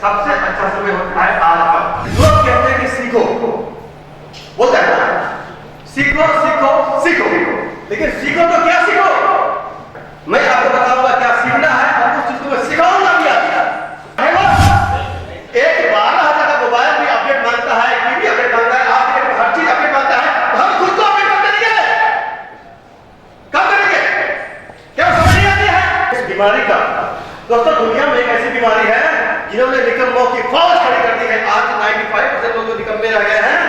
सबसे अच्छा समय होता है आज का। लोग कहते हैं कि सीखो, बोलता है ना, सीखो सीखो सीखो, लेकिन सीखो तो क्या सीखो? मैं आपको बताऊंगा क्या सीखना है और उस चीज को मैं सिखाऊंगा भी। एक 12,000 का मोबाइल भी अपडेट मांगता है, टीवी अपडेट मांगता है, आज हर चीज अपडेट मांगता है, तो हम खुद को अपडेट कर देंगे। कब करेंगे? क्या समझ नहीं आती है इस बीमारी का? दोस्तों, दुनिया में एक ऐसी बीमारी है जिन्होंने निकम्मों की फौज खड़ी कर दी है। आज 95% लोग निकम्मे रह गए हैं।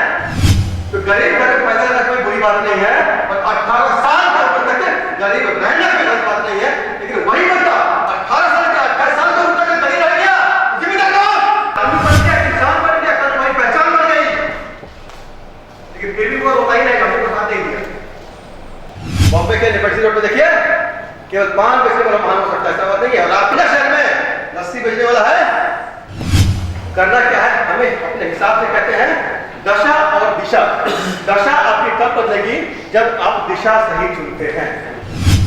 तो गरीब घर पैदा करना कोई बुरी बात नहीं है, और 18 साल के ऊपर तक गरीब रहना कोई गलत बात नहीं है, लेकिन वही बंदा 18 साल का 28 साल के ऊपर तक गरीब रह गया, जिम्मेदार कौन? आदमी बन गया, किसान बन गया, कल हमारी पहचान बन गई, लेकिन फिर भी वो रोता ही नहीं, हमने तो साथ नहीं दिया। बॉम्बे के लिबर्टी रोड पे देखिए, केवल पान बेचने वाला पान हो सकता है, ऐसा बात नहीं है। और आपके शहर में लस्सी बेचने वाला है। करना क्या है? हमें अपने हिसाब से कहते हैं दशा और दिशा। दशा आपकी तब बदलेगी जब आप दिशा सही चुनते हैं।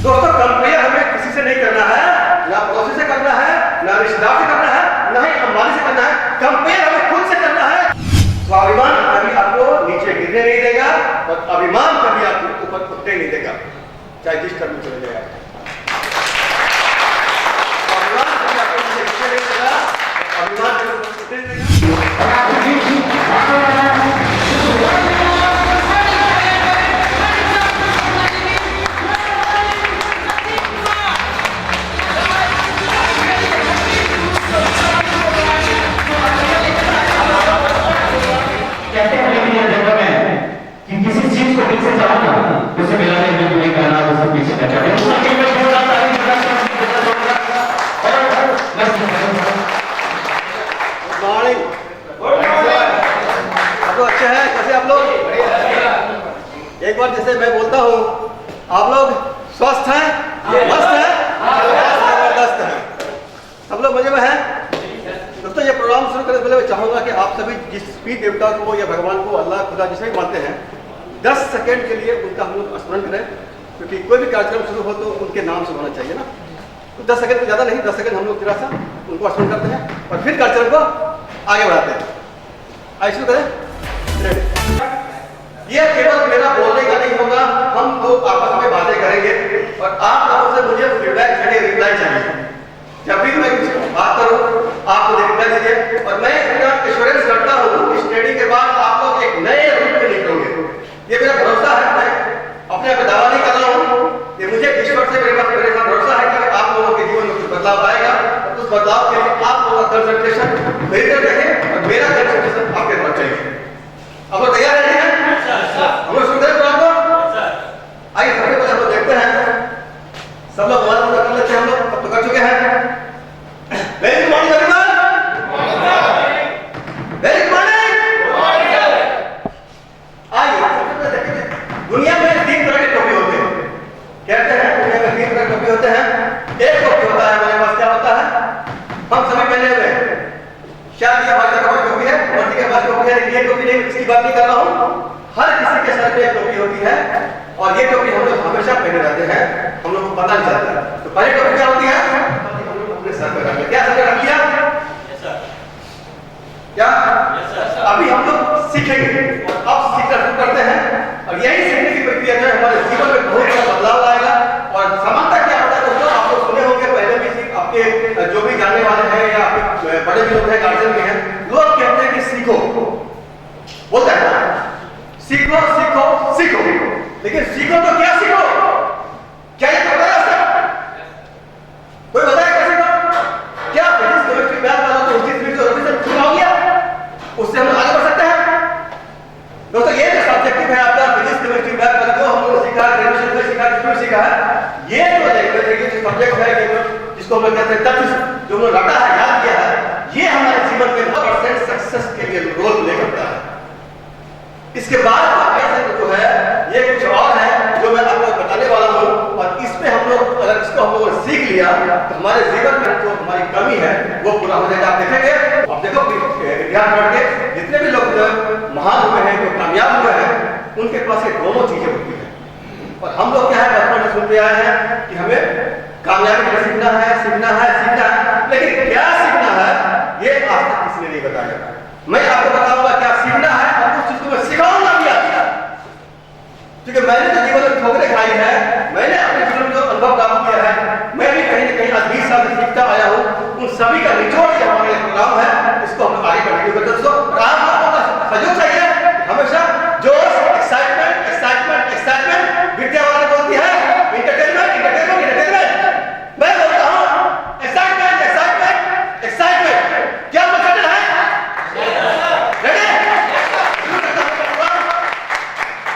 दोस्तों, कंपेयर हमें किसी से नहीं करना है, ना पड़ोसी से करना है, ना रिश्तेदार से करना है, ना ही अंबानी से करना है। कंपेयर हमें खुद से करना है। स्वाभिमान कभी आपको नीचे गिरने नहीं देगा, और अभिमान कभी आपको ऊपर उठने नहीं देगा, चाहे जिस तरह चले जाए। एक बार जैसे मैं बोलता हूँ, आप लोग स्वस्थ हैं, मस्त हैं, जबरदस्त हैं, सब लोग मजे में हैं। दोस्तों, ये प्रोग्राम शुरू करने से पहले मैं चाहूँगा कि आप सभी जिस भी देवता को या भगवान को, अल्लाह, खुदा, जिसे भी मानते हैं, 10 सेकंड के लिए उनका हम लोग स्मरण करें, क्योंकि कोई भी कार्यक्रम शुरू हो तो उनके नाम से होना चाहिए ना। तो 10 सेकंड ज़्यादा नहीं, 10 सेकंड हम लोग जरा सा उनको स्मरण करते हैं और फिर कार्यक्रम को आगे बढ़ाते हैं। आइए शुरू करें। ये केवल मेरा बोलने का नहीं होगा, हम लोग आपस में बातें करेंगे और आप लोगों से मुझे फीडबैक चाहिए, रिप्लाई चाहिए। जब भी मैं किसी को बात करूं, आप मुझे रिप्लाई दीजिए, और मैं इतना एश्योरेंस करता हूं इस ट्रेनिंग के बाद आप लोग एक नए रूप में निकलोगे। ये मेरा भरोसा है, मैं अपने आप दावा नहीं कर रहा हूं, ये मुझे ईश्वर से मेरे साथ भरोसा है कि आप लोगों के जीवन में कुछ बदलाव आएगा। उस बदलाव के लिए आप लोगों का कंसंट्रेशन मेरी तरफ रखें और मेरा कंसंट्रेशन आपके तरफ चाहिए। अब वो तैयार है? हम लोग सुनते हैं आपको। आइए सबसे पहले हम लोग देखते हैं, सब लोग मोबाइल कर लेते हैं, हम लोग अब तो कर चुके हैं। Very good morning everyone. Very good morning. आइए सबसे पहले देखते हैं, दुनिया में 3 तरह के टोपी होते हैं। कहते हैं दुनिया में 3 तरह के टोपी होते हैं। एक टोपी होता है हमारे पास, क्या होता है? हम सभी पहने हुए हैं, शायद ये हमारे पास टोपी है, मर्जी के पास टोपी है, ये टोपी नहीं, इसकी बात नहीं कर रहा हूँ। हर किसी के सर पे एक टोपी होती है, और ये टोपी हम लोग हमेशा पहने रहते हैं, हम लोग को पता नहीं चलता। तो पहली टोपी क्या होती है? हम लोग अपने सर पे रख लिया। क्या सर पे रख लिया? क्या? अभी हम लोग सीखेंगे, और अब सीखना शुरू करते हैं, और यही सीखने की प्रक्रिया जो है हमारे जीवन में बहुत बड़ा बदलाव लाएगा। और समानता क्या होता है दोस्तों, आप लोग सुने होंगे पहले भी, आपके जो भी जानने वाले हैं या आपके बड़े भी लोग हैं, गार्जियन भी हैं, लोग कहते हैं कि सीखो, बोलता है ना, सीखो सीखो सीखो, लेकिन सीखो तो क्या सीखो? क्या ये पता है उसका? कोई बताया क्या सीखो? क्या फिजिक्स, केमिस्ट्री, मैथ वाला तो उसी चीज को से सीखा हो गया, उससे हम आगे बढ़ सकते हैं? दोस्तों, ये जो सब्जेक्टिव है आपका फिजिक्स, केमिस्ट्री, मैथ वाला, जो हम लोग सीखा, ग्रेजुएशन में सीखा, जिसमें सीखा है, ये जो देखिए सब्जेक्ट है, जिसको हम लोग कहते हैं तत्व, जो हमने रटा है, याद किया है, ये हमारे जीवन में 100% सक्सेस के लिए रोल प्ले करता है। इसके बाद जो है ये कुछ और है जो मैं आपको बताने वाला हूँ, और इसमें हम लोग अगर इसको हम लोगों ने सीख लिया तो हमारे जीवन में जो हमारी कमी है वो पूरा हो जाएगा। आप देखेंगे, आप देखो इतिहास पढ़ के जितने भी लोग महान हुए हैं, जो कामयाब हुए हैं, उनके पास ये दोनों चीजें होती हैं। और हम लोग क्या है, बचपन में सुनते आए हैं कि हमें कामयाबी में सीखना है, लेकिन क्या सीखना है ये आज तक मैं आपको बताऊंगा क्या सीखना है और उस चीज को मैं सिखाऊंगा भी आपको, क्योंकि मैंने तो जीवन में ठोकरें खाई है, मैंने अपने जीवन में जो अनुभव प्राप्त किया है, मैं भी कहीं न कहीं आज 20 साल से सीखता आया हूँ। उन सभी का निचोड़ ये हमारा प्रोग्राम है, इसको हम आगे बढ़ाएंगे। दोस्तों आप लोगों का सहयोग चाहिए, हमेशा जोश, एक्साइटमेंट एक्साइटमेंट एक्साइटमेंट, विद्या वाले बोलती है इंटरटेनमेंट इंटरटेनमेंट इंटरटेनमेंट, मैं बोलता हूँ एक्साइटमेंट एक्साइटमेंट एक्साइटमेंट। क्या मतलब है? रेडी?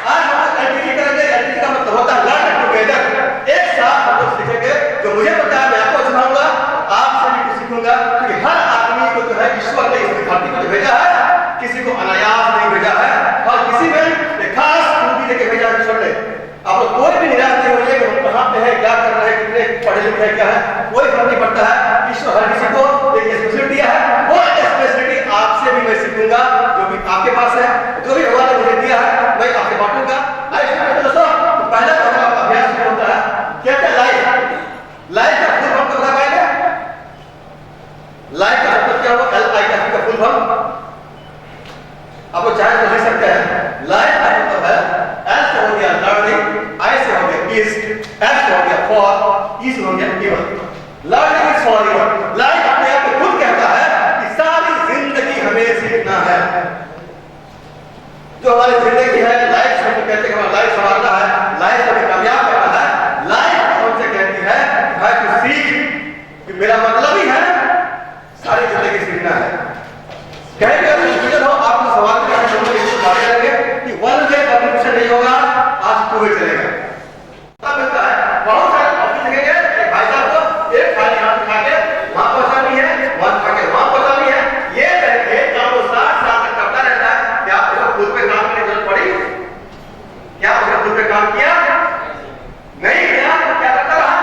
आज हम एलटीटी करेंगे। एलटीटी का मतलब होता है लर्न टुगेदर, एक साथ हम लोग सीखेंगे। जो मुझे पता है मैं आपको सिखाऊंगा, आपसे भी कुछ सीखूंगा, क्योंकि हर आदमी को जो है ईश्वर ने इस धरती पर भेजा है, किसी को अनायास नहीं भेजा है, और किसी में एक खास खूबी देके भेजा है ईश्वर ने। आप लोग कोई भी निराश नहीं होइए कि हम कहाँ पे हैं, क्या कर रहे हैं, कितने पढ़े लिखे हैं, क्या है, कोई फर्क नहीं पड़ता है। ईश्वर हर किसी को एक स्पेशलिटी दिया है, वो स्पेशलिटी आपसे भी मैं सीखूंगा, जो भी आपके पास है, जो भी भगवान ने मुझे दिया है मैं आपसे बांटूंगा। दोस्तों पहला तो हमारा अभ्यास शुरू होता है, क्या क्या लाइफ, लाइफ का फुल फॉर्म बता पाएंगे? लाइफ का मतलब क्या होगा? LIF का फुल फॉर्म आप लोग चाहे तो लिख सकते हैं। लाइफ का मतलब है L से हो गया लर्निंग, I से हो गया इज, F से हो गया फॉर, E से हो गया given. Learning is for given. Life अपने आप में खुद कहता है कि सारी जिंदगी हमें सीखना है। जो हमारी जिंदगी है, लाइफ से हम कहते हैं हमारा लाइफ संवारना है, लाइफ हमें कामयाब करना है। लाइफ हमसे कहती है भाई तू सीख, कि मेरा मतलब ही है सारी जिंदगी सीखना है। कहेंगे अगर कंफ्यूजन हो आप लोग सवाल करेंगे, हम लोग इसको बात करेंगे कि वन वे कंफ्यूजन नहीं होगा, आज टू वे चलेगा। तब मिलता है बहुत सारे ऑफिस देखेंगे भाई साहब को एक फाइल यहाँ उठा के वहां पहुंचानी है, वहां उठा के वहां पहुंचानी है, ये करके काम वो 60 साल तक करता रहता है। क्या उसको खुद पे काम करने की जरूरत पड़ी? क्या उसने खुद पे काम किया? नहीं किया। क्या करता रहा?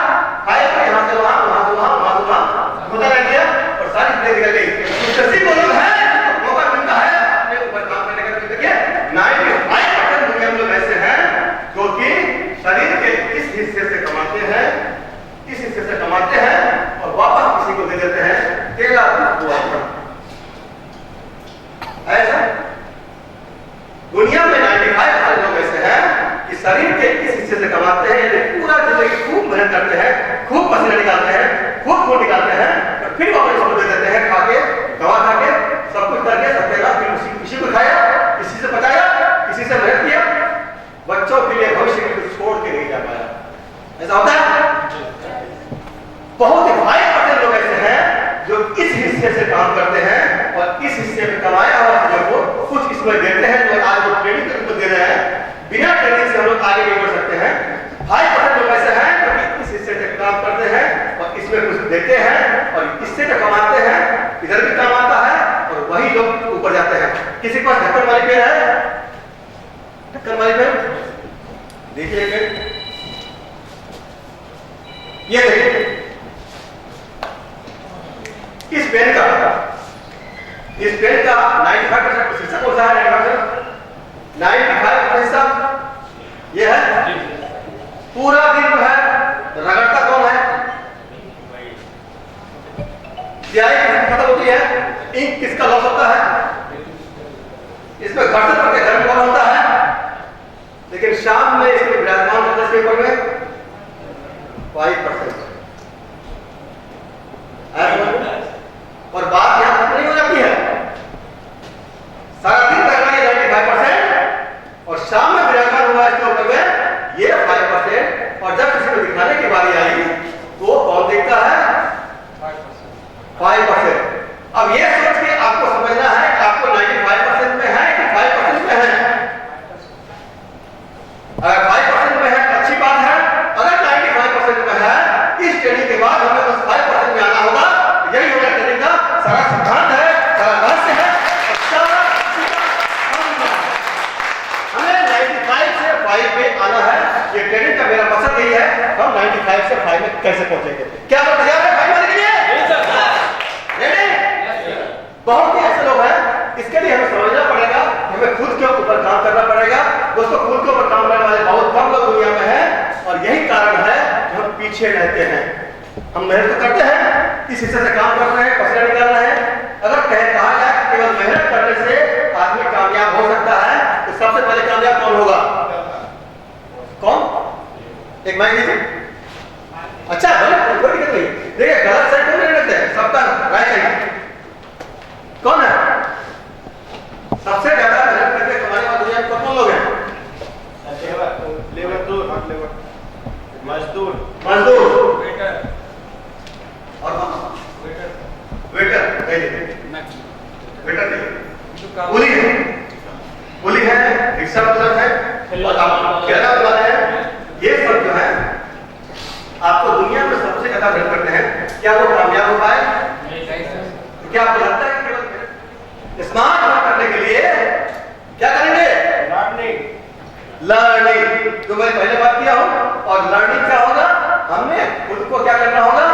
फाइल को यहाँ से वहां, वहां से वहां, वहां से वहां होता रह गया और सारी चीजें निकल गई। किसी को लोग है मौका मिलता है अपने ऊपर काम करने का। देखिए 95% दुनिया में लोग ऐसे हैं जो कि शरीर के इस हिस्से से कमाते हैं, इस हिस्से से कमाते हैं और वापस किसी को दे देते हैं, तेरा दुआ। ऐसा दुनिया में 95% लोग ऐसे हैं कि शरीर के इस हिस्से से कमाते हैं, यानी पूरा जिंदगी खूब मेहनत करते हैं, खूब पसीना निकालते हैं, खूब खून निकालते हैं और फिर वापस इसको दे देते हैं, खा के दवा खा के सब कुछ करके सत्तेगा, फिर किसी को खाया, किसी से बचाया, किसी से मेहनत किया, बच्चों के लिए भविष्य के लिए छोड़ के नहीं जा पाया। ऐसा होता है। बहुत ही 5% लोग ऐसे हैं जो इस हिस्से से काम करते हैं और इस हिस्से में कमाया हुआ चीजों को कुछ इसमें देते हैं, जो आज वो ट्रेनिंग के रूप में दे रहे हैं। बिना ट्रेनिंग से हम लोग आगे नहीं बढ़ सकते हैं। 5% लोग ऐसे हैं जो इस हिस्से से काम करते हैं और इसमें कुछ देते हैं और इससे जो कमाते हैं इधर भी काम आता है और वही लोग ऊपर जाते हैं। किसी के पास ढक्कन वाली पेन है? ढक्कन वाली पेन देखिए, ये देखिए इस पेन का 95% हिस्सा कौन सा है? 95% हिस्सा ये है। पूरा दिन जो है रगड़ता कौन है? स्याही खत्म होती है, इंक किसका लॉस होता है? इसमें घर्षण करके गर्म कौन होता है? लेकिन शाम में इसमें विराजमान होता है पेपर में 5%। और बात यहां तक नहीं हो जाती है, सारा दिन करना ये 95% और शाम में विराजमान हुआ इसके ऊपर में ये 5%। और जब किसी को दिखाने की बारी आई तो कौन देखता है? 5%। अब ये सोच के आपको समझना है कि आपको 95% में है कि 5% में है। अगर 5% में है तो अच्छी बात है, अगर 95% में है इस ट्रेनिंग के बाद हमें बस 5% में आना होगा। यही होगा ट्रेनिंग का सारा सिद्धांत है, सारा रहस्य है। हमें 95 से 5 में आना है। ये ट्रेनिंग का मेरा मकसद यही है, हम 95 से 5 में कैसे पहुंचेंगे। क्या आप तैयार है 5 आने के लिए? रेडी? बहुत ही ऐसे लोग हैं, इसके लिए हमें समझना पड़ेगा, हमें खुद के ऊपर काम करना पड़ेगा। दोस्तों खुद के ऊपर काम करने वाले बहुत कम लोग दुनिया में हैं और यही कारण है कि हम पीछे रहते हैं। हम मेहनत करते हैं, इस हिस्से से काम कर रहे हैं, पसीना निकाल रहे हैं। अगर कहा जाए केवल मेहनत करने से आदमी कामयाब हो सकता है। तो सबसे पहले कामयाब कौन होगा? कौन? एक माइक दीजिए। अच्छा कोई दिक्कत नहीं। देखिए गलत साइड कौन नहीं रखते हैं, सबका राइट साइड कौन है? सबसे ज्यादा मेहनत करके कमाने वाले दुनिया में कौन लोग हैं? मजदूर वेटर और वेटर कुली है, रिक्शा चालक है और आप कहना वाले हैं। ये सब जो है आपको दुनिया में सबसे ज्यादा मेहनत करते हैं, क्या वो कामयाब हो पाए? तो क्या आपको लगता है केवल स्मार्ट वर्क करने के लिए क्या करेंगे? लर्निंग। जो मैं पहले बात किया हूं। और लर्निंग क्या होगा? हमने खुद को क्या करना होगा?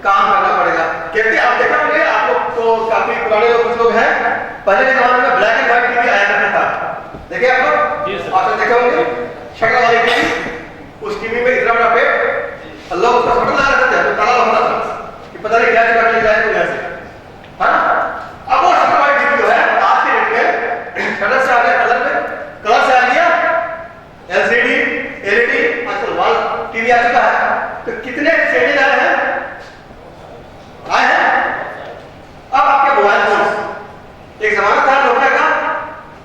काम करना पड़ेगा। कहते आप देखा होंगे, आप लोग तो काफी पुराने लोग कुछ लोग हैं, पहले के जमाने में ब्लैक एंड व्हाइट टीवी आया करता था। देखिए आप लोग, आप देखे होंगे शक्ल वाली टीवी। उस टीवी में इतना बड़ा पेट, लोग उसका फोटो लगा रखते थे, तो ताला होता था कि पता नहीं क्या चीज ले जाए कोई ऐसे। हाँ, अब वो शक्ल वाली टीवी जो है आज के डेट में कलर से आ गया, कलर से आ गया एलसीडी, एलईडी, आजकल वॉल टीवी आ चुका है। तो कितने चेंजेस आए हैं? अब आपके मोबाइल फोन, एक जमाना था नोकिया का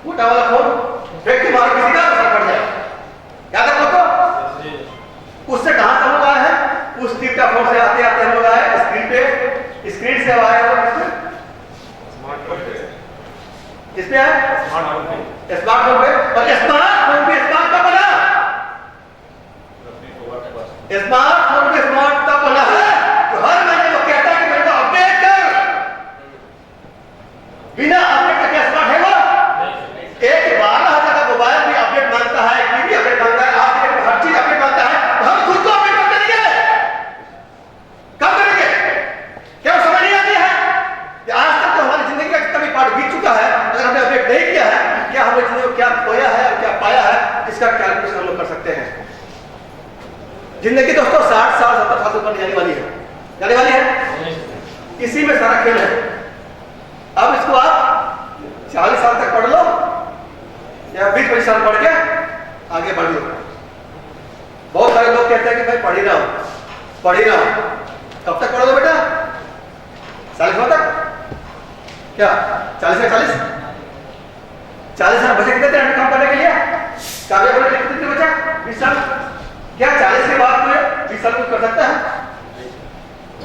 मोटा वाला फोन, फेंक के मारो किसी का असर पड़ जाए, याद है आपको? उससे कहां से लोग आए हैं? उस टिप का फोन से आते आते हम लोग आए स्क्रीन पे, स्क्रीन से आए और स्मार्टफोन पे, किसपे आए? स्मार्टफोन पे। स्मार्टफोन पे। और स्मार्टफोन पे स्मार्ट कब बना? स्मार्टफोन पे स्मार्ट तब बना है तो हर महीने वो कहता है कि मेरे को अपडेट कर। बिना अपडेट का क्या स्मार्ट है वो? एक 12,000 का मोबाइल भी अपडेट मांगता है, टीवी अपडेट मांगता है, आज के हर चीज अपडेट मांगता है। तो हम खुद को अपडेट कर देंगे, कब करेंगे? क्या वो समझ नहीं आती है कि आज तक तो हमारी जिंदगी का कितना भी पार्ट बीत चुका है, अगर हमने अपडेट नहीं किया है, क्या हमने जिंदगी को क्या खोया है और क्या पाया है, इसका कैलकुलेशन हम लोग कर सकते हैं। जिंदगी दोस्तों 60 साल 70 साल ऊपर जाने वाली है, इसी में सारा खेल है। अब इसको आप 40 साल तक पढ़ लो या 20-25 साल पढ़ के आगे बढ़ लो। बहुत सारे लोग कहते हैं कि भाई पढ़ ही रहा हूं। कब तक पढ़ोगे बेटा? 40 तक? क्या 40 से 40 साल बचे कितने थे काम करने के लिए? कामयाब होने के लिए कितने बचा? 20 साल। क्या 40 के बाद में 20 साल कुछ कर सकता है?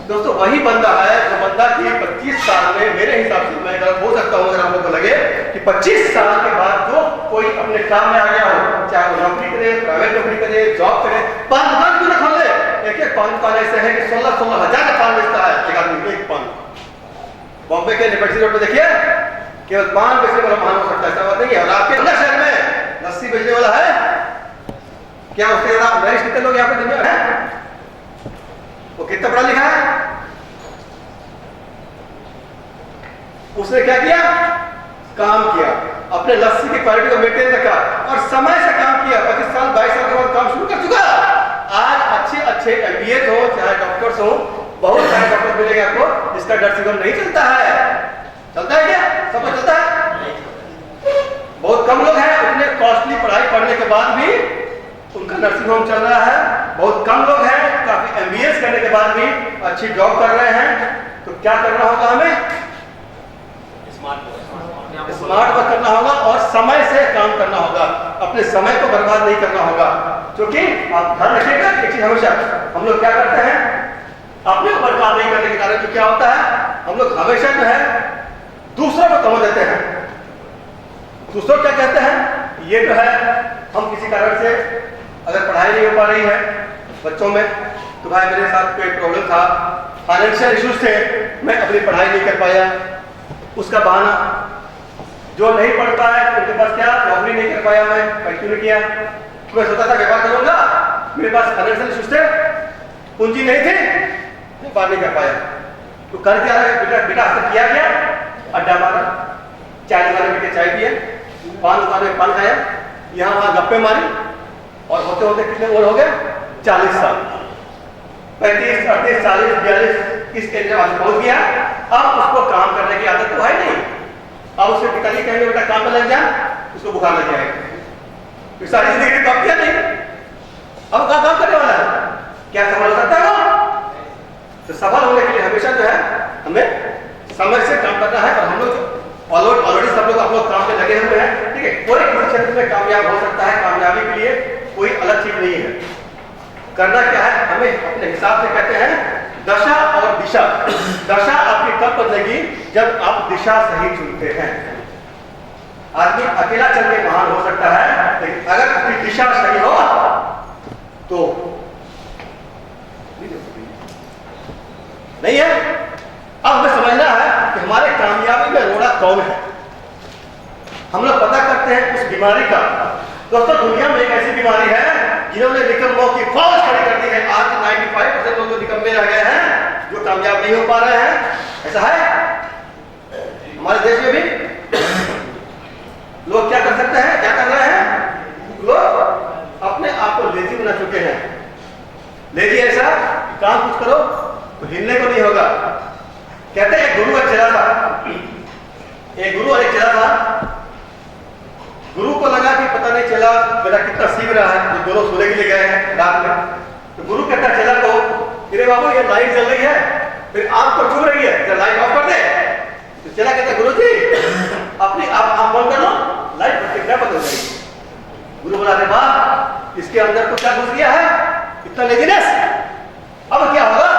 दोस्तों वही बंदा है जो बंदा की 25 साल में, मेरे हिसाब से मैं गलत हो सकता हूं अगर आप लोगों को लगे कि 25 साल के बाद जो कोई अपने काम में आ गया हो, चाहे वो नौकरी करे, प्राइवेट नौकरी करे, जॉब करे, पान दुकान क्यों ना खोल ले? एक पान दुकान ऐसे है कि 16 हजार का पान बेचता है एक आदमी, एक पान। बॉम्बे के लिबर्टी रोड पे देखिए, केवल पान बेचने वाला पान हो सकता है, ऐसा बात नहीं है। और आपके अंदर शहर में लस्सी बेचने वाला है क्या? उसके बाद मैरिज कितने लोग यहाँ पे दुनिया है? वो कितना पढ़ा लिखा है? उसने क्या किया? काम किया, अपने लस्सी की क्वालिटी को मेंटेन रखा और समय से काम किया। 25 साल 22 साल के बाद काम शुरू कर चुका। आज अच्छे MBA हो, चाहे डॉक्टर्स हो, बहुत सारे डॉक्टर मिलेंगे आपको जिसका नर्सिंग होम नहीं चलता है। चलता है क्या? सबको चलता है? बहुत कम लोग हैं उतने कॉस्टली पढ़ाई पढ़ने के बाद भी उनका नर्सिंग होम चल रहा है। बहुत कम लोग हैं काफी MBA करने के बाद भी अच्छी जॉब कर रहे हैं। तो क्या करना होगा? हमें स्मार्ट वर्क करना होगा और समय से काम करना होगा। अपने समय को बर्बाद नहीं करना होगा, क्योंकि आप ध्यान रखिएगा एक चीज हमेशा हम लोग क्या करते हैं, अपने को बर्बाद नहीं करने के कारण तो क्या होता है, हम लोग हमेशा जो है दूसरों को तोड़ देते हैं। दूसरों क्या कहते हैं, ये जो है हम किसी कारण से अगर पढ़ाई नहीं हो पा रही है बच्चों में, तो भाई मेरे साथ कोई प्रॉब्लम था, फाइनेंशियल इश्यूज थे, मैं अपनी पढ़ाई नहीं कर पाया, उसका बहाना। जो नहीं पढ़ता है उनके पास क्या, नौकरी नहीं कर पाया, मैं क्यों नहीं किया, मैं सोचा था व्यापार करूंगा, मेरे पास फाइनेंशियल इश्यूज थे, पूंजी नहीं थी, व्यापार नहीं कर पाया। तो कर क्या बेटा, बेटा हासिल किया गया, अड्डा मारा, चाय दुकान में बेटे चाय पिए, पान दुकान में पान खाया, यहाँ वहाँ गप्पे मारी, और होते होते कितने उम्र हो गए, 40 साल, 35, 38, 40, 42 इस एज में पहुंच गया। अब उसको काम करने की आदत तो है नहीं, अब उससे पिताजी कहेंगे बेटा काम पे लग जा, उसको बुखार लग जाएगा, फिर सारी जिंदगी काम किया नहीं, अब कहाँ काम करने वाला है, क्या संभाल सकता है वो? तो सफल होने के लिए हमेशा जो है हमें समय से काम करना है। और हम लोग ऑलरेडी सब लोग आप लोग काम पे लगे हुए हैं, ठीक है। कोई क्षेत्र में कामयाब हो सकता है, कामयाबी के लिए कोई अलग चीज नहीं है। करना क्या है, हमें अपने हिसाब से कहते हैं दशा और दिशा। दशा आपकी कब बदलेगी, जब आप दिशा सही चुनते हैं। आदमी अकेला चल के महान हो सकता है, लेकिन अगर अपनी दिशा सही हो तो नहीं है। अब हमें समझना है कि हमारे कामयाबी में रोड़ा कौन है। हम लोग पता करते हैं उस बीमारी का। दोस्तों दुनिया में एक ऐसी बीमारी है जिन्होंने निकम्मों की फौज खड़ी कर दी है। आज 95% लोग निकम्मे रह गए हैं, जो कामयाब नहीं हो पा रहे हैं। ऐसा है हमारे देश में भी। लोग क्या कर सकते हैं, क्या कर रहे हैं, लोग अपने आप को लेजी बना चुके हैं। लेजी ऐसा काम कुछ करो तो हिलने को नहीं होगा। कहते हैं एक गुरु और चेला था, एक गुरु और एक चेला था। गुरु को लगा कि पता नहीं चेला मेरा कितना सीख रहा है, जो दोनों सोने के लिए गए हैं रात में। तो गुरु कहता है चेला को, अरे बाबू ये लाइट जल रही है, फिर आंख तो चुभ रही है, तो लाइट ऑफ कर दे। तो चेला कहता है गुरु जी अपनी आप बंद कर लो, लाइट क्या बंद हो जाएगी। गुरु बोला अरे वाह, इसके अंदर तो क्या घुस गया है, इतना लेजीनेस, अब क्या होगा।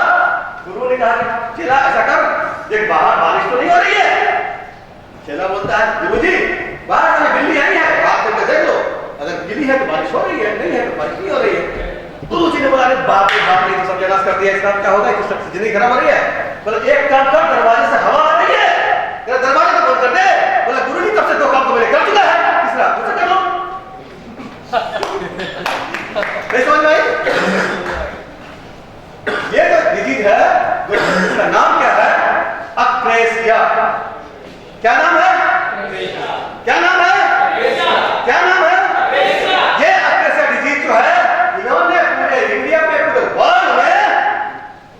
गुरु ने कहा चेला ऐसा कर, देख बाहर बारिश तो नहीं हो रही है। चेला बोलता है गुरु जी बाहर में बिल्ली आई है, आप करके देख लो, अगर बिल्ली है तो बारिश हो रही है, नहीं है तो बारिश नहीं हो रही है। गुरु जी ने बोला अरे बाप रे बाप रे, तो सब जनास कर दिया, इसका क्या होगा, कि सब जिंदगी खराब हो रही है। बोला एक काम कर, दरवाजे से हवा आ रही है, तेरा दरवाजा तो बंद कर दे। बोला गुरु जी तब से 2 काम तो मैंने कर चुका है, तीसरा मुझसे कर लो। नहीं समझ में आई? ये जो डिजीज है, इसका नाम क्या है, अक्रेसिया। क्या नाम है, क्या नाम है, क्या नाम है, ये अक्रेसिया डिजीज जो है, इन्होंने पूरे इंडिया में, पूरे वर्ल्ड में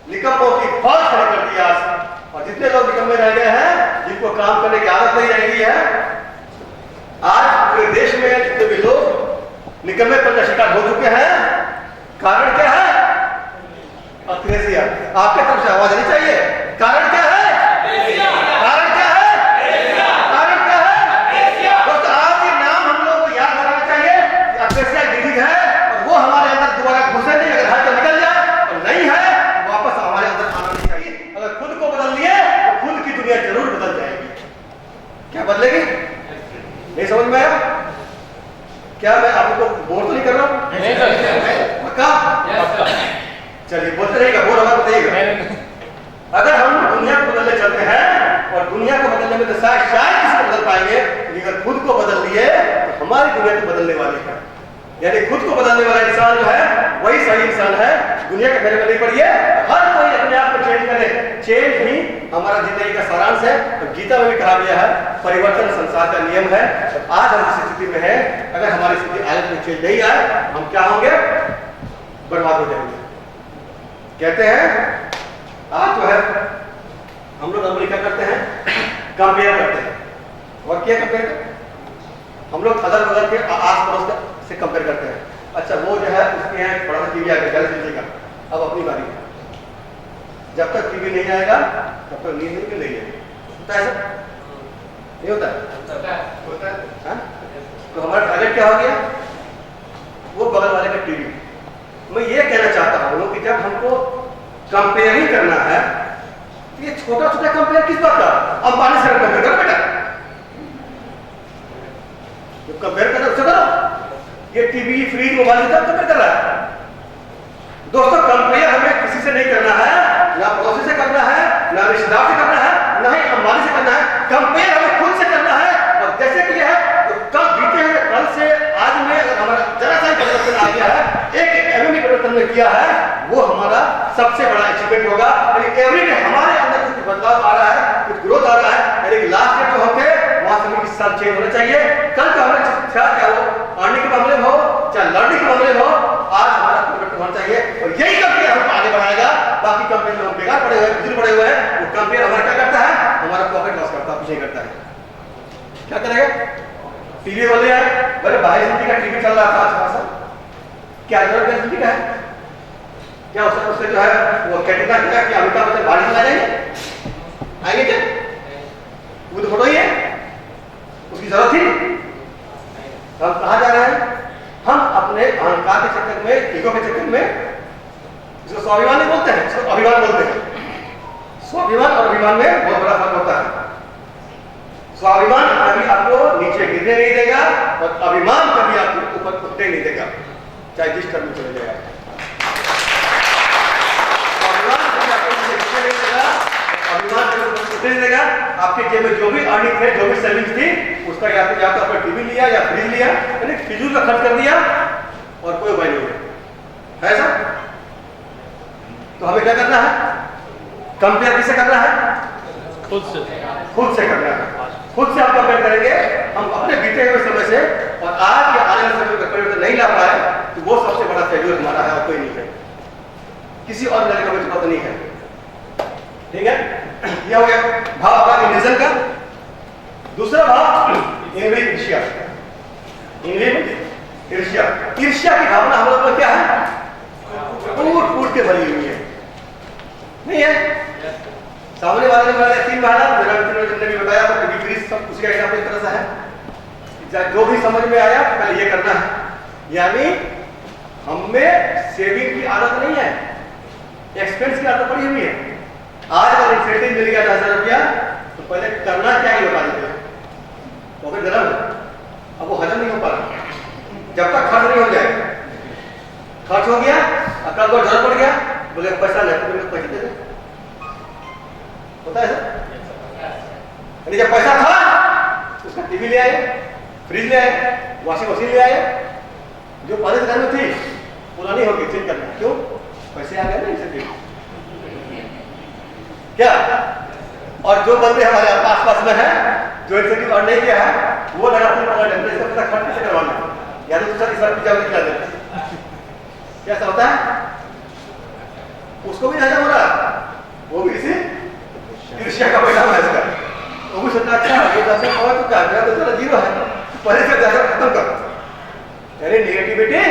निकम्मों की फौज खड़ी कर दी आज। और जितने लोग निकम्मे रह गए हैं, जिनको काम करने की आदत नहीं रह गई है, आज पूरे देश में जितने भी लोग निकम्मे पर का शिकार हो चुके हैं, कारण क्या है, अक्रेसिया। आपके तरफ से आवाज आनी चाहिए, कारण क्या है, कारण क्या है, कारण क्या है। दोस्तों आज ये नाम हम लोगों को याद रखना चाहिए कि अक्रेसिया डिजीज है, और वो हमारे अंदर दोबारा घुसे नहीं, अगर है तो निकल जाए, और नहीं है वापस हमारे अंदर आना नहीं चाहिए। अगर खुद को बदल लिए तो खुद की दुनिया जरूर बदल जाएगी। क्या बदलेगी, नहीं समझ में आया? क्या मैं आपको बोर तो नहीं कर रहा हूं? पक्का? चलिए बोलते रहेगा, बोर होगा बताइएगा। अगर हम दुनिया को बदलने चलते हैं, और दुनिया को बदलने में तो शायद किसी को बदल पाएंगे, लेकिन अगर खुद को बदल लिए तो हमारी दुनिया तो बदलने वाली है। यानी खुद को बदलने वाला इंसान जो है वही सही इंसान है। दुनिया के फेरे में नहीं पड़ी है, हर कोई अपने आप को चेंज करे। चेंज ही हमारा जिंदगी का सारांश है। तो गीता में भी कहा गया है परिवर्तन संसार का नियम है। तो आज हम जिस स्थिति में है, अगर हमारी स्थिति आज में चेंज नहीं आए, हम क्या होंगे, बर्बाद हो जाएंगे। कहते हैं आज जो है हम लोग अमेरिका करते हैं, कंपेयर करते हैं, और क्या कंपेयर करते हैं, हम लोग अदर बदल के आस पड़ोस से कंपेयर करते हैं। अच्छा वो जो है उसके यहाँ थोड़ा सा टीवी आ गया, का अब अपनी बारी है। जब तक टीवी नहीं आएगा तब तक नींद नहीं मिलेगी। होता है ऐसा नहीं होता है? होता है। तो हमारा टारगेट क्या हो गया, वो बगल वाले का टीवी। मैं ये कहना चाहता हूँ कि जब हमको कंपेयर ही करना है, तो ये छोटा छोटा कंपेयर किस बात का, अंबानी से कंपेयर करो बेटा, जो कंपेयर करना उससे करो। ये टीवी फ्रिज मोबाइल से कंपेयर कर रहा है। दोस्तों कंपेयर हमें किसी से नहीं करना है, ना पड़ोसी से करना है, ना रिश्तेदार से करना है, ना ही अंबानी से करना है। कंपेयर हमें खुद से करना है। और जैसे कि है तो कल बीते हुए कल से आज में अगर हमारा जरा सा परिवर्तन आ गया है, एक एवं परिवर्तन में किया है, वो हमारा सबसे बड़ा अचीवमेंट होगा। एवरीडे हमारे अंदर कुछ बदलाव आ रहा है, कुछ ग्रोथ आ रहा है। यानी लास्ट ईयर जो होते वहां से इस साल चेंज होना चाहिए। कल का हमारा क्या हो, अर्निंग के मामले में हो चाहे लर्निंग के मामले में हो, आज हमारा परिवर्तन होना चाहिए। और यही कंपेयर हमको आगे बढ़ाएगा। बाकी कंपेयर में हम बेकार पड़े हुए हैं, बिजली पड़े हुए हैं। वो कंपेयर हमारा क्या करता है, हमारा प्रॉफिट लॉस करता है, कुछ नहीं करता है। क्या करेगा? टीवी वाले यार, बोले 22 इंच का टीवी चल रहा था आज खासा, क्या जरूरत है इंच का है? क्या उससे जो है वो कैटेगरी क्या कि अमिताभ बच्चन बारिश में आ जाएंगे? आएंगे क्या? वो तो फोटो ही है, उसकी जरूरत थी? हम कहाँ जा रहे हैं? हम अपने अहंकार के चक्कर में, ईगो के चक्कर में, इसको स्वाभिमान नहीं बोलते हैं, इसको अभिमान बोलते हैं। स्वाभिमान और अभिमान में बहुत बड़ा फर्क होता है। स्वाभिमान कभी आपको नीचे गिरने नहीं देगा और अभिमान कभी आपको ऊपर उठने नहीं देगा, चाहे जिस तरह में चले जाएगा। स्वाभिमान कभी आपको नीचे गिरने नहीं देगा, अभिमान कभी ऊपर उठने नहीं देगा। आपके जेब में जो भी अर्निंग थे, जो भी सेविंग्स थी, उसका या तो आपने टीवी लिया या फ्रिज लिया, यानी फिजूल का खर्च कर दिया और कोई उपाय नहीं है ऐसा। तो हमें क्या करना है? कंपेयर किससे करना है? खुद से करना है। खुद से हम कंपेयर करेंगे, हम अपने बीते हुए समय से और आज या आने वाले समय में परिवर्तन नहीं ला पाए तो वो सबसे बड़ा फेल्यूर हमारा है और कोई नहीं है, किसी और लेने का जरूरत नहीं है। ठीक है, यह हो गया भाव आपका इंडिविजुअल का। दूसरा भाव ईर्ष्या। ईर्ष्या की भावना हम लोग में क्या है? फूट के भरी हुई है, नहीं है? सामने वाले ने बताया 3 महीना, मेरा मित्र ने भी बताया तो विपरीत सब उसका एग्जाम्पल इस तरह से है, जो भी समझ में आया पहले ये करना है। यानी हमें सेविंग की आदत नहीं है, एक्सपेंस की आदत पड़ी हुई है। आज अगर इंसेंटिव मिल गया 10,000 रुपया तो पहले करना क्या ही बता देते हैं, तो फिर गलत है, अब वो हजम नहीं हो पा रहा जब तक खर्च नहीं हो जाए। खर्च हो गया, कल को जरूरत पड़ गया, बोले पैसा नहीं तो पैसे दे दे, होता है सर? यानी जब पैसा था उसका टीवी ले आए, फ्रिज ले आए, वॉशिंग मशीन ले आए, जो पहले घर में थी पुरानी हो गई, चेंज करना। क्यों? पैसे आ गए ना इंसेंटिव क्या? और जो बंदे हमारे आसपास में है जो इंसेंटिव अर्न नहीं किया है वो लगातार खर्च कैसे करवाना, या तो दूसरा तीसरा पिज्जा खिला देते, क्या ऐसा होता है? उसको भी हजम हो रहा, वो भी इसी ईर्ष्या का परिणाम है इसका। वो भी सोचता अच्छा ये 10 हुआ तो क्या, मेरा तो चला 0 है, पहले से 10 खत्म कर। यानी नेगेटिविटी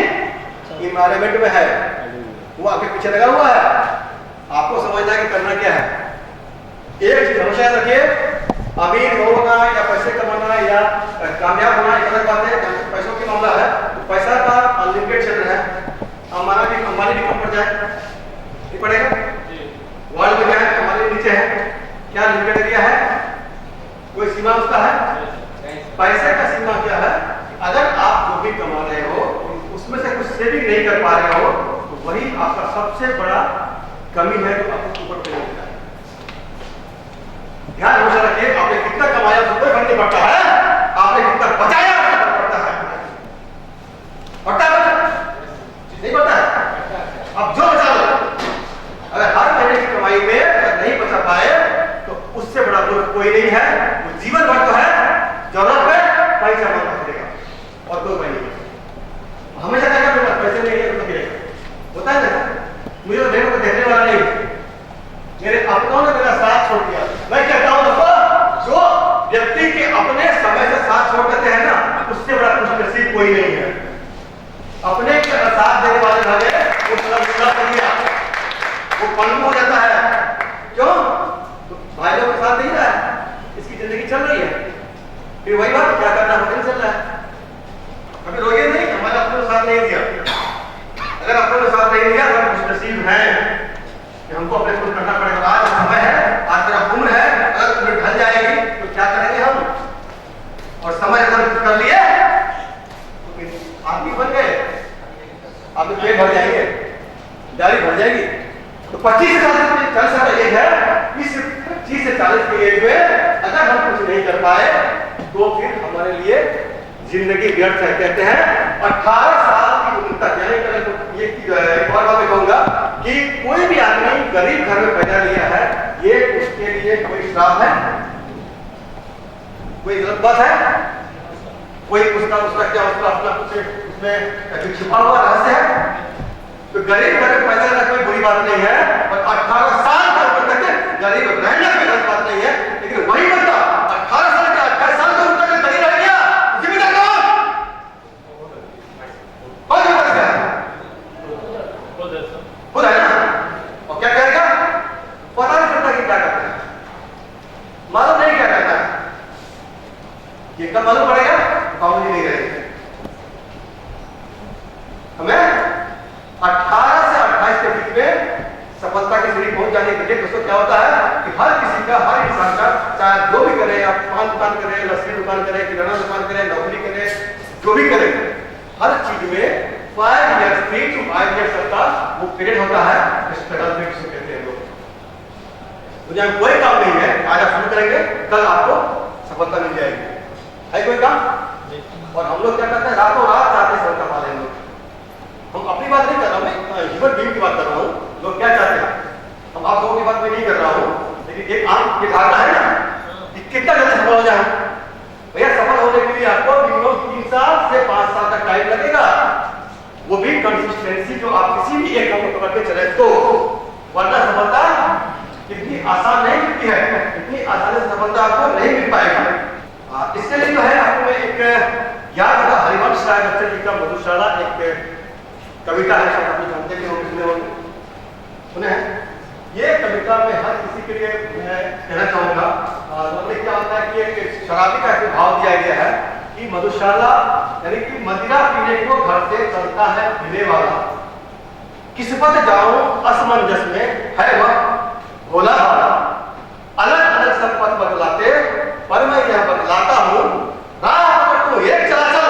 इन्वायरमेंट में है, वो आपके पीछे लगा हुआ है। आपको समझना है कि करना क्या है। एक चीज हमेशा रखिए, अमीर होना या पैसे कमाना या कामयाब होना एक अलग बात है। पैसों की मामला है तो पैसा का अनलिमिटेड क्षेत्र है। हमारा भी अंबानी भी कम पड़ जाए नहीं पड़ेगा, वर्ल्ड में क्या है हमारे नीचे है, क्या लिमिटेड एरिया है, कोई सीमा उसका है? पैसे का सीमा क्या है? अगर आप जो भी कमा रहे हो उसमें से कुछ सेविंग नहीं कर पा रहे हो तो वही आपका सबसे बड़ा कमी है जो आपको ऊपर पे होता है। ध्यान हमेशा रखिए, आपने कितना कमाया उसको कोई फर्क नहीं पड़ता है, आपने कितना बचाया उसको फर्क पड़ता है। पड़ता है नहीं पड़ता है? अब जो बचा लो, अगर हर महीने की कमाई में अगर नहीं बचा पाए तो उससे बड़ा दुख कोई नहीं है। वो जीवन भर तो है, जरूरत पे पैसा मांगना पड़ेगा और कोई उपाय नहीं है। हमेशा क्या करना, पैसे नहीं है तो क्या होता है ना? मुझे तो देखने को देखने वाला नहीं, मेरे अपनों ने मेरा साथ छोड़ दिया। मैं कहता हूं दोस्तों, जो व्यक्ति के अपने समय से साथ छोड़ देते हैं ना, उससे बड़ा खुशनसीब कोई नहीं है। अपने के साथ देने वाले भागे वो कर दिया, वो पलू हो जाता है। क्यों? तो भाई लोग के साथ नहीं रहा है, इसकी जिंदगी चल रही है, फिर वही बात क्या करना है चल रहा है। कभी रोइए नहीं, हमारे अपने साथ नहीं दिया। अगर अपने साथ नहीं दिया तो खुशनसीब हैं कि हमको अपने खुद करना पड़ेगा। आज समय है, आज मेरा उम्र है, अगर उम्र ढल जाएगी तो क्या करेंगे हम? और समय अगर कर लिए तो आदमी बन गए, आपके पेट भर जाएंगे, दाढ़ी भर जाएगी। तो 25 से 40 साल एज है, 25 से 40 की एज में अगर हम कुछ नहीं कर पाए तो फिर हमारे लिए जिंदगी व्यर्थ है। कहते हैं 18 साल की उम्र तक, यानी ये एक और बात मैं कहूंगा कि कोई भी आदमी गरीब घर में पैदा लिया है, ये उसके लिए कोई श्राप है, कोई गलत बात है, कोई उसका क्या उसका अपना कुछ उसमें छिपा हुआ रहस्य है? तो गरीब घर में पैदा करना कोई बुरी बात नहीं है, और 18 साल की उम्र तक गरीब रहना कोई गलत बात नहीं है। लेकिन वही बंदा 18 साल का 28 साल की उम्र तक गरीब दोस्तों क्या होता है कि हर किसी का, हर इंसान का, चाहे जो भी करे, आप पान दुकान करे, लस्सी दुकान करे, किराना दुकान करे, नौकरी करे, जो भी करे, हर चीज में 5 years 3 to 5 years तक का वो पीरियड होता है, स्ट्रगल पीरियड जिसे कहते हैं लोग। दुनिया में कोई काम नहीं है, आज आप शुरू करेंगे कल आपको सफलता मिल जाएगी। है कोई काम? और हम लोग क्या करते हैं, रातों रात चाहते हैं सफलता पा लें लोग। हम अपनी बात नहीं कर रहा हूँ, मैं ह्यूमन बीइंग की बात कर रहा हूँ। लोग क्या चाहते हैं, हम आप लोगों की बात मैं नहीं कर रहा हूँ, लेकिन एक आम एक धारणा है ना कि कितना जल्दी सफल हो जाए। भैया सफल होने के लिए आपको मिनिमम 3 साल से 5 साल तक टाइम लगेगा, वो भी कंसिस्टेंसी, जो आप किसी भी एक काम को पकड़ के चले तो, वरना सफलता इतनी आसान नहीं मिलती है, इतनी आसानी से सफलता आपको नहीं मिल पाएगी। इसके लिए जो है आपको मैं एक याद रखा, हरिवंश राय बच्चन जी का मधुशाला एक कविता है, शायद आप जानते भी होंगे, सुने हैं। ये कविता में हर किसी के लिए मैं कहना चाहूंगा, मतलब क्या होता है कि एक शराबी का एक भाव दिया गया है कि मधुशाला यानी कि मदिरा पीने को घर से चलता है पीने वाला, किस्मत जाऊं असमंजस में है वह भोला भाला, अलग अलग सब पथ बदलाते पर मैं यह बदलाता हूं, राह पकड़ तू एक चला चल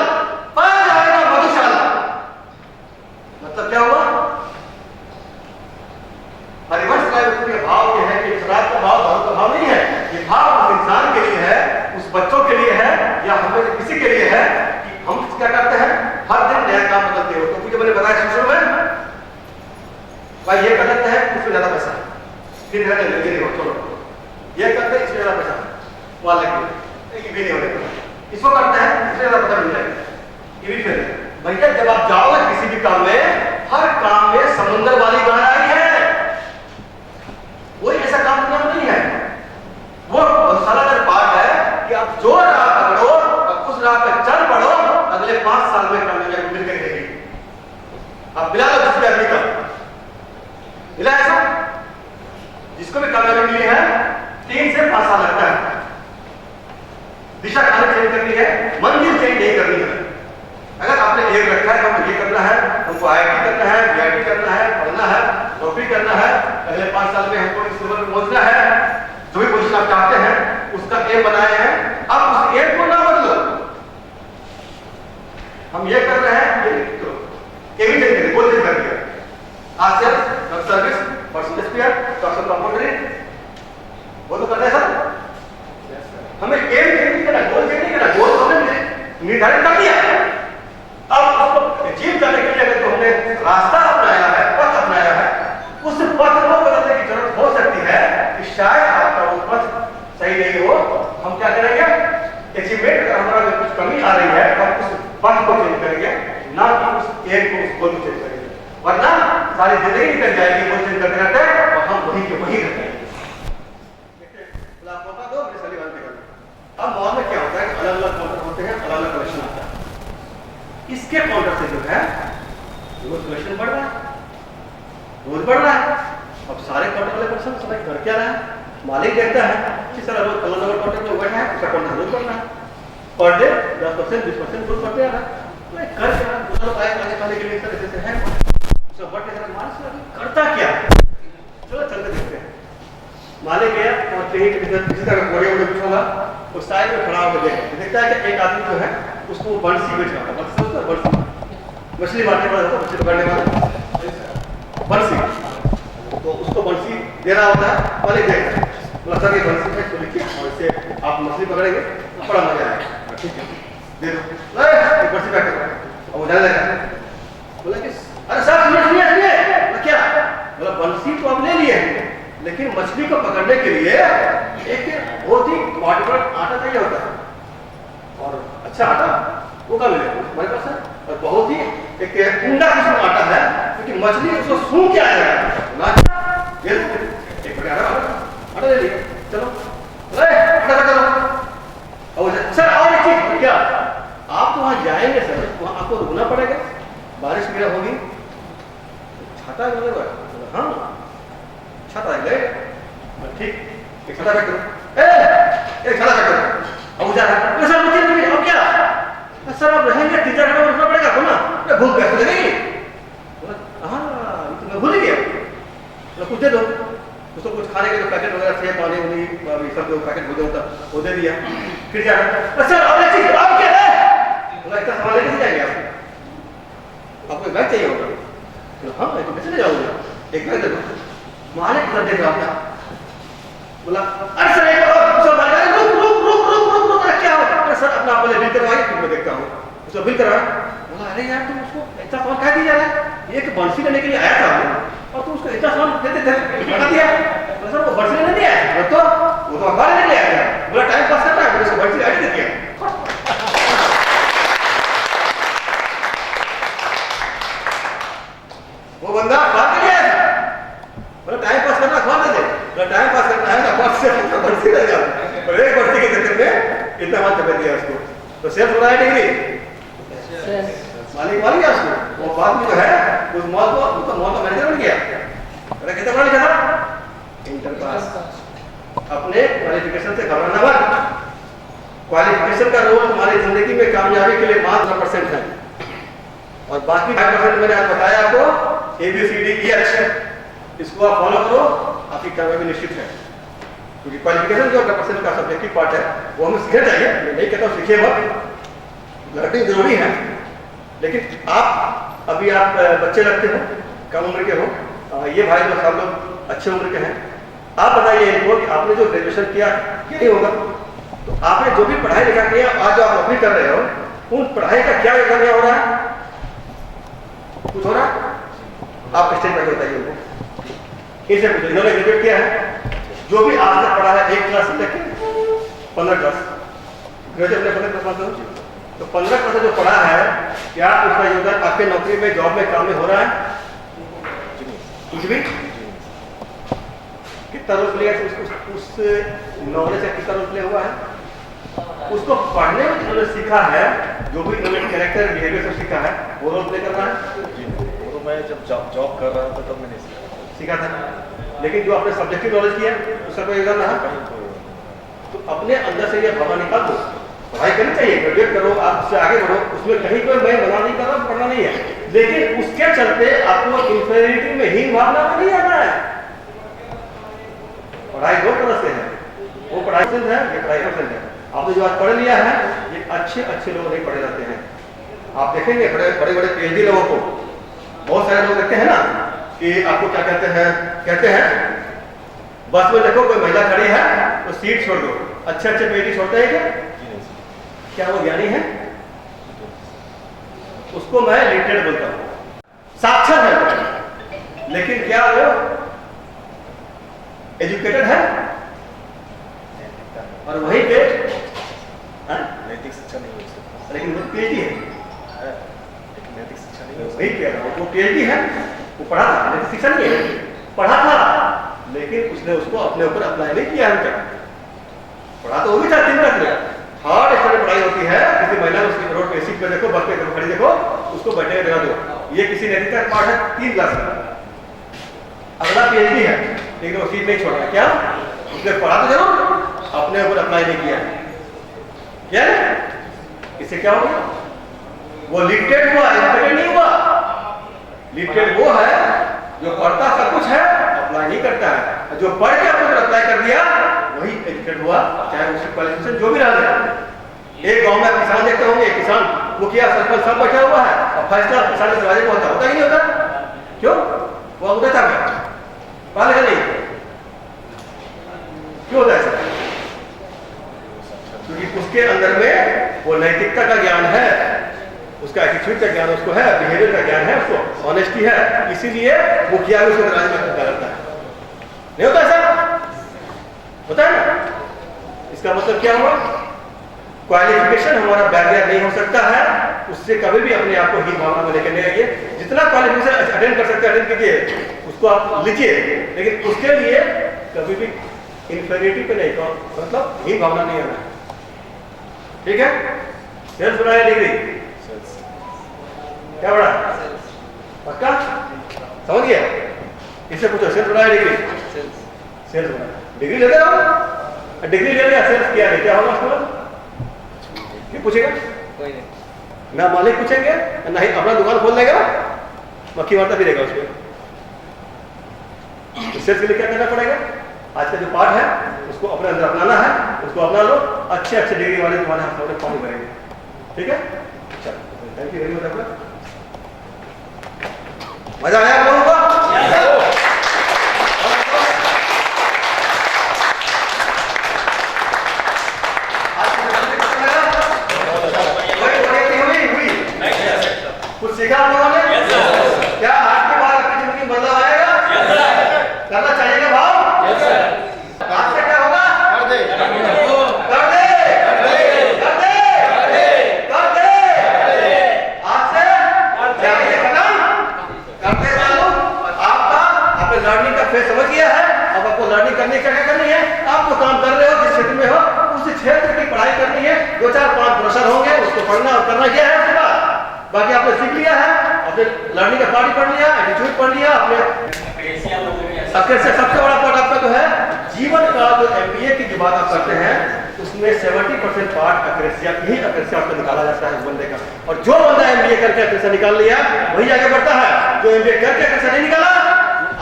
पा जाएगा मधुशाला। मतलब क्या हुआ, हरिवंश राय बच्चन के भाव ये है कि शराब का भाव धर्म का भाव नहीं है, ये भाव उस इंसान के लिए है, उस बच्चों के लिए है, या हमें किसी के लिए है कि हम क्या करते हैं, हर दिन नया काम बदलते हो। तो मुझे मैंने बताया शुरू में भाई ये गलत है, उसमें ज्यादा पैसा है, फिर है लगे हो, चलो ये करते हैं इसमें ज्यादा पैसा है, वहां लगे ये भी नहीं होने, इसको करते हैं इसमें ज्यादा पैसा मिल जाएगा, ये भी फिर भैया जब आप जाओगे किसी भी काम में, हर काम में समुद्र वाली गहराई है, कोई ऐसा काम दुनिया में नहीं है। वो मधुशाला का पार्ट है कि आप जो राह पकड़ो और उस राह पे चल पड़ो, अगले 5 साल में कामयाबी मिल के रहेगी। आप मिला लो किसी आदमी का, मिला ऐसा जिसको भी कामयाबी मिली है 3 से 5 साल लगता है। दिशा खाली चेंज करनी है, मंजिल चेंज नहीं करनी है। अगर आपने एक रखा है, हमको ये करना है, हमको IIT करना है, BIT करना है, पढ़ना है, नौकरी करना है, अगले 5 साल में हमको इस लेवल पर पहुंचना है, जो भी पोजीशन आप चाहते हैं उसका एम बनाए हैं, अब उस एम को ना बदलो। हम ये कर रहे हैं, ये तो केवी चेंज करिए, गोल चेंज कर दिया, आज से service personal sphere personal component वो तो करना है सर। हमें एम चेंज नहीं करना, गोल चेंज नहीं करना, गोल हमने निर्धारित कर दिया, अब उसको अचीव करने के लिए अगर हमने रास्ता अपनाया है, पथ अपनाया है, उस पथ को बदलने की जरूरत हो सकती है कि शायद आपका वो पथ सही नहीं हो। हम क्या करेंगे, अचीवमेंट अगर हमारा में कुछ कमी आ रही है तो उस पथ को चेंज करेंगे, ना कि उस एम को, उस गोल को चेंज करेंगे, वरना सारी जिंदगी निकल जाएगी वो चेंज करते रहते और हम वहीं के वहीं रह जाएंगे। अब मॉल में क्या होता है, अलग अलग काउंटर होते हैं, अलग अलग कलेक्शन आता है, इसके काउंटर से जो है रोज कलेक्शन बढ़ रहा है, रोज बढ़ रहा है। अब सारे काउंटर वाले पर्सन समझ घर क्या रहा है, मालिक देखता है कि सर रोज कलर नंबर काउंटर पे बैठा है, उसका काउंटर रोज बढ़ रहा है, पर डे 10% 20% रोज बढ़ते आ रहा है। तो एक घर क्या दूसरा लोग आए खाने खाने के लिए सर ऐसे है, उसका बढ़ के सर मार्क्स करता क्या, चलो चल के देखते हैं। मालिक गया और कहीं किसी तरह घोड़े उड़े बिछा हुआ उस साइड में खड़ा होकर देखता है कि एक आदमी जो है उसको बंसी बेच रहा था, बंसी मछली मारने वाला था, मछली पकड़ने वाला बंसी, तो उसको बंसी दे रहा होता है, मालिक देख रहा है, बोला सर ये बंसी है, इसको लिखिए और इससे आप मछली पकड़ेंगे तो बड़ा मजा आएगा, ठीक है दे दो, बंसी पैक करो, और वो जाने लगा, बोला कि अरे सर सुनिए क्या, बोला बंसी तो आप ले लिए लेकिन मछली को पकड़ने के लिए एक बहुत ही क्वालिटी आटा चाहिए होता है, और अच्छा आटा वो कहाँ मिलेगा हमारे पास है, और बहुत ही एक उम्दा किस्म का आटा है, क्योंकि मछली उसको सूंघ के आएगा ये एक बड़ा आटा ले लिया, चलो आटा करो। और सर और एक चीज क्या, आप तो वहां जाएंगे सर, वहां आपको रुकना पड़ेगा, बारिश वगैरह होगी, छाता मिलेगा, हाँ छाता गए, ठीक एक छाता पैक करो, एक छाता पैक करो, अब जा रहा है सर मुझे अब क्या सर आप रहेंगे 3-4 घंटे रुकना पड़ेगा आपको ना, मैं भूख गया तो नहीं, हाँ तो मैं भूल गया, तो कुछ दे दो, उसको कुछ खाने के जो पैकेट वगैरह थे, पानी वानी ये सब जो पैकेट होते होता वो दे दिया। फिर जा सर और एक चीज आप क्या है बोला, इतना सामान लेके जाएंगे आप, आपको एक बैग चाहिए होगा। हाँ मैं तो कैसे ले जाऊंगा, एक बैग दे दो। मालिक कर देगा आपका, बोला अरे सर एक और सब रुक क्या हो, अरे सर अपना आप बिल करवाइए, फिर मैं देखता हूँ। उसको बिल करवाया, बोला अरे यार तुम उसको इतना सामान क्या दिया रहा है, ये एक बंसी लेने के लिए आया था और तुम उसको इतना सामान देते थे बता दिया। सर वो बंसी लेने नहीं आया, वो तो अखबार लेने के लिए आया था, बोला टाइम पास कर रहा है, उसको बंसी आगे दे दिया। वो बंदा अखबार के लिए आया था, बोला टाइम पास करना अखबार दे दे, बोला टाइम पास करना है ना अखबार से बंसी ले जाओ, और एक बंसी के चक्कर में इतना माल चपा दिया उसको। तो सेल्स हो रहा है डिग्री मालिक वाली है उसको, वो बात में जो है उस मॉल को तो मॉल का मैनेजर बन गया। अरे कितना पढ़ा लिखा था, इंटर पास। अपने क्वालिफिकेशन से घबराना मत, क्वालिफिकेशन का रोल तुम्हारी जिंदगी में कामयाबी के लिए मात्र 10% है, और बाकी 5% मैंने आज बताया आपको ABCDEH, इसको आप फॉलो करो, आपकी कामयाबी निश्चित है। क्योंकि क्वालिफिकेशन जो 10% का सब्जेक्टिव पार्ट है वो हमें सीखना चाहिए, मैं नहीं कहता हूँ सीखिए मत, लर्निंग जरूरी है। लेकिन आप अभी आप बच्चे लगते हो, कम उम्र के हो, ये भाई लोग सब लोग अच्छे उम्र के हैं। आप बताइए इनको कि आपने जो ग्रेजुएशन किया क्या नहीं होगा, तो आपने जो भी पढ़ाई लिखा किया, आज जो आप नौकरी कर रहे हो, उन पढ़ाई का क्या योगदान हो रहा है, कुछ हो रहा है? आप स्टेज पर बताइए उनको, इनसे पूछो इन्होंने ग्रेजुएट किया है, जो भी आज तक पढ़ा है 1 क्लास से लेकर 15 क्लास, ग्रेजुएट ने 15 क्लास तो 15 क्लास जो पढ़ा है, क्या उसका योगदान आपके नौकरी में, जॉब में, काम में हो रहा है? कुछ भी? कितना रोल प्ले उस नॉलेज से कितना रोल प्ले हुआ है? उसको पढ़ने में जिन्होंने सीखा है, जो भी इन्होंने कैरेक्टर बिहेवियर से सीखा है, वो रोल प्ले कर रहा है? वो मैं जब जॉब कर रहा था तब मैंने सीखा था, लेकिन जो आपने सब्जेक्टिव नॉलेज किया उसका कोई योगदान रहा? तो अपने अंदर से ये भावना निकाल दो, पढ़ाई करनी चाहिए, ग्रेजुएट करो, आप उससे आगे बढ़ो, उसमें कहीं कोई मैं मना नहीं कर रहा, पढ़ना नहीं है, लेकिन उसके चलते आपको इंफीरियरिटी में ही भावना में नहीं आना है। पढ़ाई 2 तरह से है, वो पढ़ाई पसंद है, ये पढ़ाई पसंद है। आपने जो आज पढ़ लिया है, ये अच्छे लोग नहीं पढ़े जाते हैं। आप देखेंगे बड़े बड़े PhD लोगों को, बहुत सारे लोग देखते हैं ना कि आपको क्या कहते हैं बस में देखो कोई महिला खड़ी है तो सीट छोड़ दो, अच्छे PhD छोड़ते हैं क्या वो ज्ञानी है? उसको मैं लिटरेट बोलता हूं, साक्षर है, लेकिन क्या वो एजुकेटेड है? और वहीं पे नैतिक शिक्षा नहीं हो सकता, लेकिन वो PhD है, लेकिन नैतिक शिक्षा नहीं हो वही कह रहा हूं, वो PhD है, वो पढ़ा था, लेकिन शिक्षा नहीं है, पढ़ा था लेकिन उसने उसको अपने ऊपर अप्लाई नहीं किया। पढ़ा तो वो भी था 3 क्लास में, 3rd स्टैंडर्ड पढ़ाई होती है, किसी महिला उसकी रोड पे सीट पे देखो, बस पे खड़ी देखो, उसको बैठने देना दो, ये किसी नैतिकता का पाठ है 3 क्लास का। अगला PhD है लेकिन वो सीट नहीं छोड़ रहा, क्या उसने पढ़ा तो जरूर, अपने ऊपर अप्लाई नहीं किया, क्या इससे क्या हो गया? वो लिटरेट हुआ, एजुकेटेड नहीं हुआ। लिटरेट वो है जो पढ़ता सब कुछ है, अप्लाई नहीं करता है, जो पढ़ के अपने ऊपर अप्लाई कर दिया वही एजुकेटेड हुआ, चाहे उसकी क्वालिफिकेशन जो भी रहा। एक गांव में किसान देखते होंगे, किसान मुखिया सरपंच सब बैठा हुआ है और फैसला किसान के दरवाजे पर होता ही नहीं होता, क्यों? वो अंग्रेज था पढ़ा लिखा नहीं, क्यों होता है ऐसा? क्योंकि उसके अंदर में वो नैतिकता का ज्ञान है, उसका एटीट्यूड का ज्ञान उसको है, बिहेवियर का ज्ञान है, उसको ऑनेस्टी है, इसीलिए मुखिया भी उसको दरवाजे में खड़ा करता है। नहीं होता ऐसा? होता है ना? इसका मतलब क्या हुआ? क्वालिफिकेशन हमारा बैरियर नहीं हो सकता है, उससे कभी भी अपने आप को ही भावना में लेकर नहीं आइए। जितना क्वालिफिकेशन अटेंड कर सकते हैं अटेंड कीजिए, उसको आप लीजिए, लेकिन उसके लिए कभी भी इंफीरियरिटी पे नहीं, मतलब ही भावना नहीं आना है। ठीक है? सेल्स बनाया डिग्री क्या बड़ा पक्का समझ गया? इससे पूछो सेल्स बनाया डिग्री, सेल्स बनाया डिग्री लेते हो, डिग्री ले लिया, सेल्स किया नहीं, क्या होगा उसको? क्या पूछेगा? कोई नहीं, ना मालिक पूछेंगे ना ही अपना दुकान खोल देगा, मक्खी मारता फिरेगा उसको। रिसर्च के लिए क्या करना पड़ेगा, आज का जो पाठ है उसको अपने अंदर अपनाना है, उसको अपना लो, अच्छे अच्छे डिग्री वाले तुम्हारे हाथ में पानी भरेंगे, ठीक है। चलो थैंक यू वेरी मच। मजा आया आप लोगों को? कुछ सीखा आप लोगों ने? क्या आज के बाद अपनी जिंदगी में बदलाव आएगा? करना चाहिए भाव? आज से क्या होगा? कर दे कर दे कर दे कर दे कर दे आज से क्या ये खत्म करते चालू। आपका आपने लर्निंग का फेज समझ गया है। अब आपको लर्निंग करनी क्या करनी है, आप जो काम कर रहे हो जिस क्षेत्र में हो उस क्षेत्र की पढ़ाई करनी है। 2-4-5 प्रश्न होंगे उसको पढ़ना और करना क्या है उसके बाद बाकी आपने सीख लिया है, आपने लर्निंग का पार्ट पढ़ लिया, एटीट्यूड पढ़ लिया आपने। सबसे बड़ा पार्ट आपका जो है जीवन का जो एमबीए की जो बात आप करते हैं उसमें 70% पार्ट अक्रेसिया ही अक्रेसिया आपको निकाला जाता है बंदे का। और जो बंदा एमबीए करके अक्रेसिया निकाल लिया वही आगे बढ़ता है। जो एमबीए करके अक्रेसिया नहीं निकाला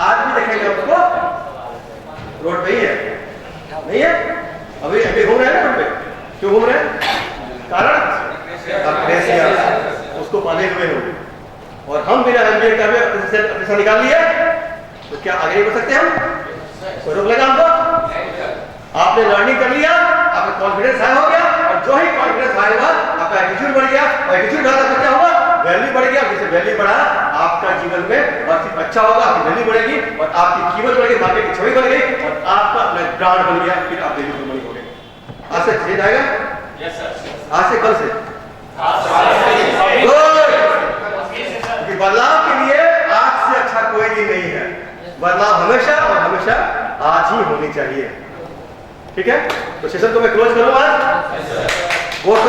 आज भी देखेंगे आपको रोड पे ही है, नहीं है? अभी एमबीए घूम रहे हैं ना रोड पे, क्यों घूम रहे हैं? कारण अक्रेसिया उसको पाने हुए हो। और हम बिना एमबीए का भी अक्रेसिया निकाल लिया तो क्या आगे नहीं बढ़ सकते हम? कोई रोक लगा हमको? आपने लर्निंग कर लिया, आपका कॉन्फिडेंस हाई हो गया और जो ही कॉन्फिडेंस हाई हुआ आपका एटीट्यूड बढ़ गया और एटीट्यूड बढ़ा तो क्या होगा? वैल्यू बढ़ गया। जैसे वैल्यू बढ़ा आपका जीवन में और चीज अच्छा होगा, आपकी वैल्यू बढ़ेगी और आपकी कीमत बढ़ेगी, मार्केट की छवि बढ़ गई और आपका अपना ब्रांड बन गया। फिर आप वैल्यू बनी होगे। आज से चेंज आएगा? आज से कल से बदलाव के लिए आज से अच्छा कोई दिन नहीं है। बदलाव हमेशा और हमेशा आज ही होनी चाहिए, ठीक है। तो सेशन को मैं क्लोज करूँ आज। बहुत